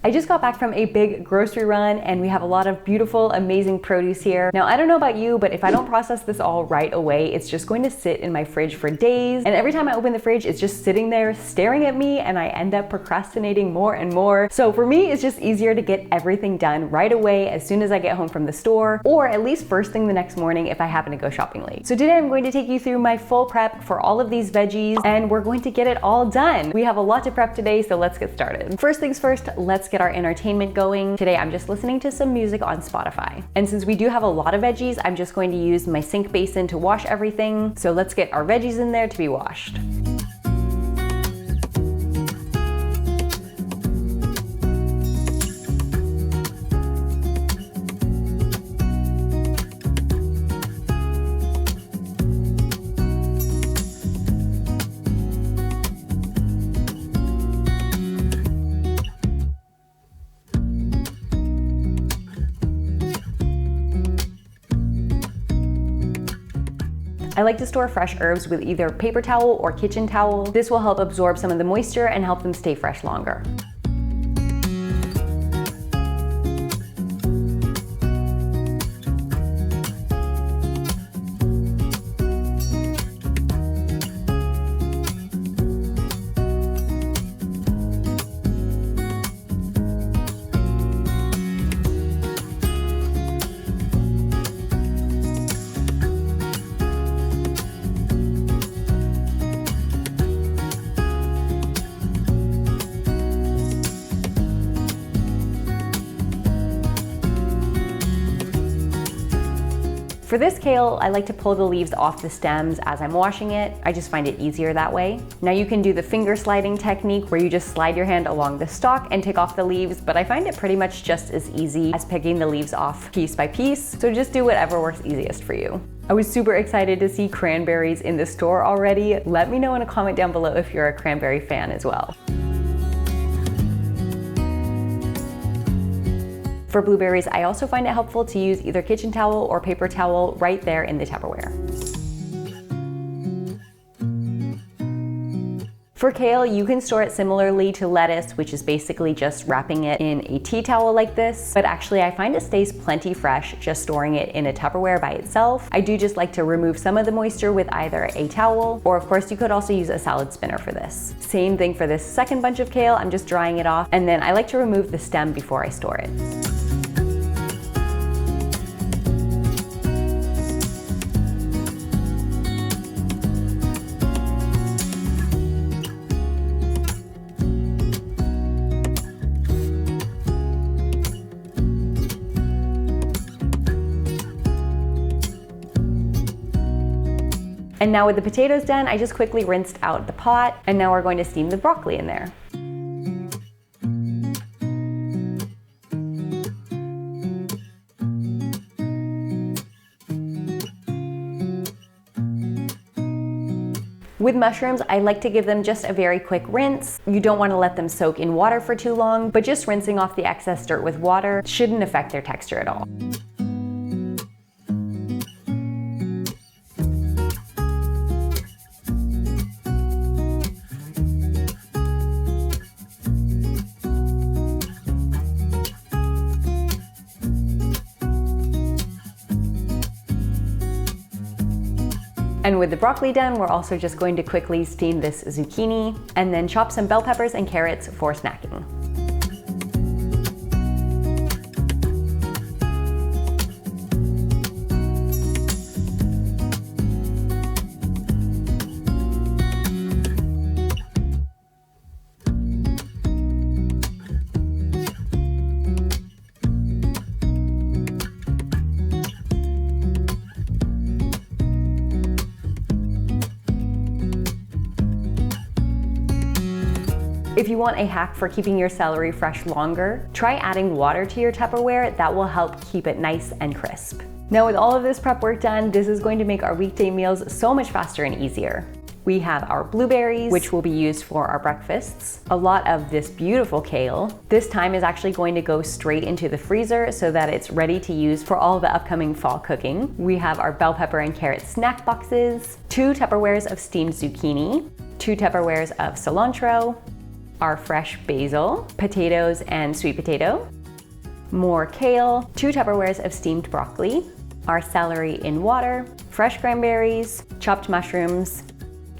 I just got back from a big grocery run and we have a lot of beautiful, amazing produce here. Now, I don't know about you, but if I don't process this all right away, it's just going to sit in my fridge for days. And every time I open the fridge, it's just sitting there staring at me and I end up procrastinating more and more. So for me, it's just easier to get everything done right away as soon as I get home from the store, or at least first thing the next morning if I happen to go shopping late. So today I'm going to take you through my full prep for all of these veggies and we're going to get it all done. We have a lot to prep today, so let's get started. First things first, let's get our entertainment going. Today I'm just listening to some music on Spotify. And since we do have a lot of veggies, I'm just going to use my sink basin to wash everything. So let's get our veggies in there to be washed. I like to store fresh herbs with either paper towel or kitchen towel. This will help absorb some of the moisture and help them stay fresh longer. For this kale, I like to pull the leaves off the stems as I'm washing it. I just find it easier that way. Now you can do the finger sliding technique where you just slide your hand along the stalk and take off the leaves, but I find it pretty much just as easy as picking the leaves off piece by piece. So just do whatever works easiest for you. I was super excited to see cranberries in the store already. Let me know in a comment down below if you're a cranberry fan as well. For blueberries, I also find it helpful to use either kitchen towel or paper towel right there in the Tupperware. For kale, you can store it similarly to lettuce, which is basically just wrapping it in a tea towel like this. But actually, I find it stays plenty fresh just storing it in a Tupperware by itself. I do just like to remove some of the moisture with either a towel, or of course, you could also use a salad spinner for this. Same thing for this second bunch of kale, I'm just drying it off, and then I like to remove the stem before I store it. And now with the potatoes done, I just quickly rinsed out the pot, and now we're going to steam the broccoli in there. With mushrooms, I like to give them just a very quick rinse. You don't want to let them soak in water for too long, but just rinsing off the excess dirt with water shouldn't affect their texture at all. And with the broccoli done, we're also just going to quickly steam this zucchini and then chop some bell peppers and carrots for snacking. If you want a hack for keeping your celery fresh longer, try adding water to your Tupperware. That will help keep it nice and crisp. Now with all of this prep work done, this is going to make our weekday meals so much faster and easier. We have our blueberries, which will be used for our breakfasts. A lot of this beautiful kale. This time is actually going to go straight into the freezer so that it's ready to use for all the upcoming fall cooking. We have our bell pepper and carrot snack boxes, 2 Tupperwares of steamed zucchini, 2 Tupperwares of cilantro, our fresh basil, potatoes and sweet potato, more kale, 2 Tupperwares of steamed broccoli, our celery in water, fresh cranberries, chopped mushrooms,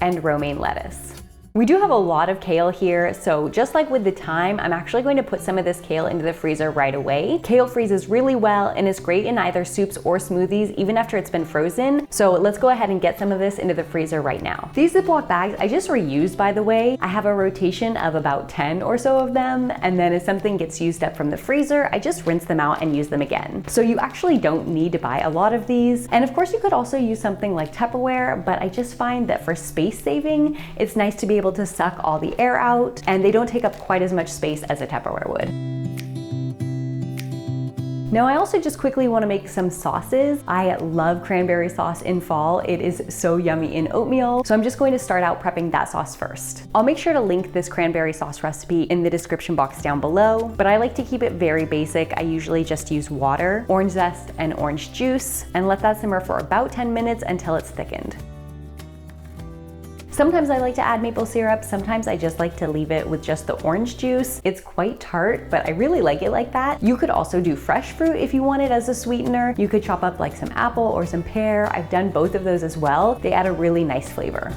and romaine lettuce. We do have a lot of kale here, so just like with the thyme, I'm actually going to put some of this kale into the freezer right away. Kale freezes really well and is great in either soups or smoothies, even after it's been frozen. So let's go ahead and get some of this into the freezer right now. These Ziploc bags I just reused, by the way. I have a rotation of about 10 or so of them, and then if something gets used up from the freezer, I just rinse them out and use them again. So you actually don't need to buy a lot of these. And of course you could also use something like Tupperware, but I just find that for space saving, it's nice to be able to suck all the air out, and they don't take up quite as much space as a Tupperware would. Now I also just quickly want to make some sauces. I love cranberry sauce in fall. It is so yummy in oatmeal. So I'm just going to start out prepping that sauce first. I'll make sure to link this cranberry sauce recipe in the description box down below, but I like to keep it very basic. I usually just use water, orange zest, and orange juice, and let that simmer for about 10 minutes until it's thickened. Sometimes I like to add maple syrup, sometimes I just like to leave it with just the orange juice. It's quite tart, but I really like it like that. You could also do fresh fruit if you want it as a sweetener. You could chop up like some apple or some pear. I've done both of those as well. They add a really nice flavor.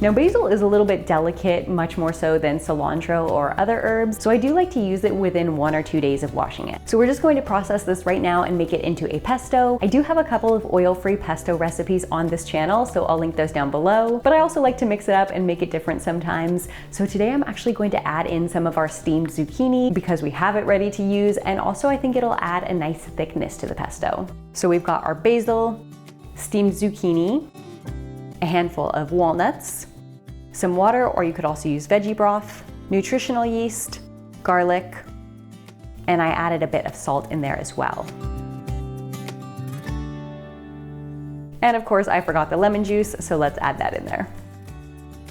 Now basil is a little bit delicate, much more so than cilantro or other herbs, so I do like to use it within 1 or 2 days of washing it. So we're just going to process this right now and make it into a pesto. I do have a couple of oil-free pesto recipes on this channel, so I'll link those down below, but I also like to mix it up and make it different sometimes. So today I'm actually going to add in some of our steamed zucchini because we have it ready to use, and also I think it'll add a nice thickness to the pesto. So we've got our basil, steamed zucchini, a handful of walnuts, some water, or you could also use veggie broth, nutritional yeast, garlic, and I added a bit of salt in there as well. And of course I forgot the lemon juice, so let's add that in there.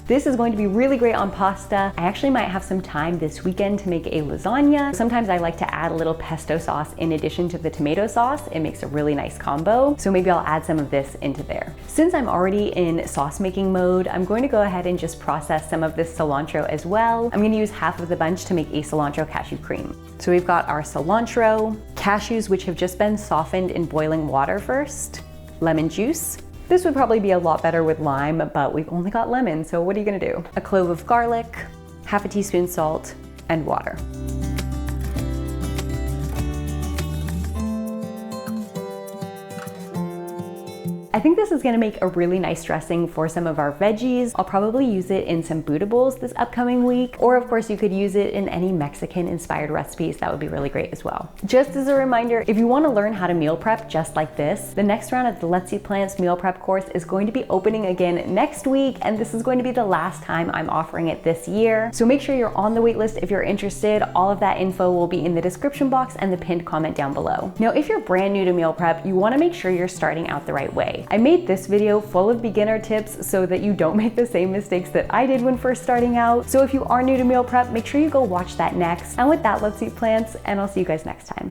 This is going to be really great on pasta. I actually might have some time this weekend to make a lasagna. Sometimes I like to add a little pesto sauce in addition to the tomato sauce. It makes a really nice combo. So maybe I'll add some of this into there. Since I'm already in sauce making mode, I'm going to go ahead and just process some of this cilantro as well. I'm going to use half of the bunch to make a cilantro cashew cream. So we've got our cilantro, cashews which have just been softened in boiling water first, lemon juice. This would probably be a lot better with lime, but we've only got lemon, so what are you gonna do? A clove of garlic, half a teaspoon salt, and water. I think this is gonna make a really nice dressing for some of our veggies. I'll probably use it in some Buddha bowls this upcoming week, or of course you could use it in any Mexican inspired recipes. That would be really great as well. Just as a reminder, if you wanna learn how to meal prep just like this, the next round of the Let's Eat Plants meal prep course is going to be opening again next week, and this is going to be the last time I'm offering it this year. So make sure you're on the wait list if you're interested. All of that info will be in the description box and the pinned comment down below. Now, if you're brand new to meal prep, you wanna make sure you're starting out the right way. I made this video full of beginner tips so that you don't make the same mistakes that I did when first starting out. So if you are new to meal prep, make sure you go watch that next. And with that, let's eat plants, and I'll see you guys next time.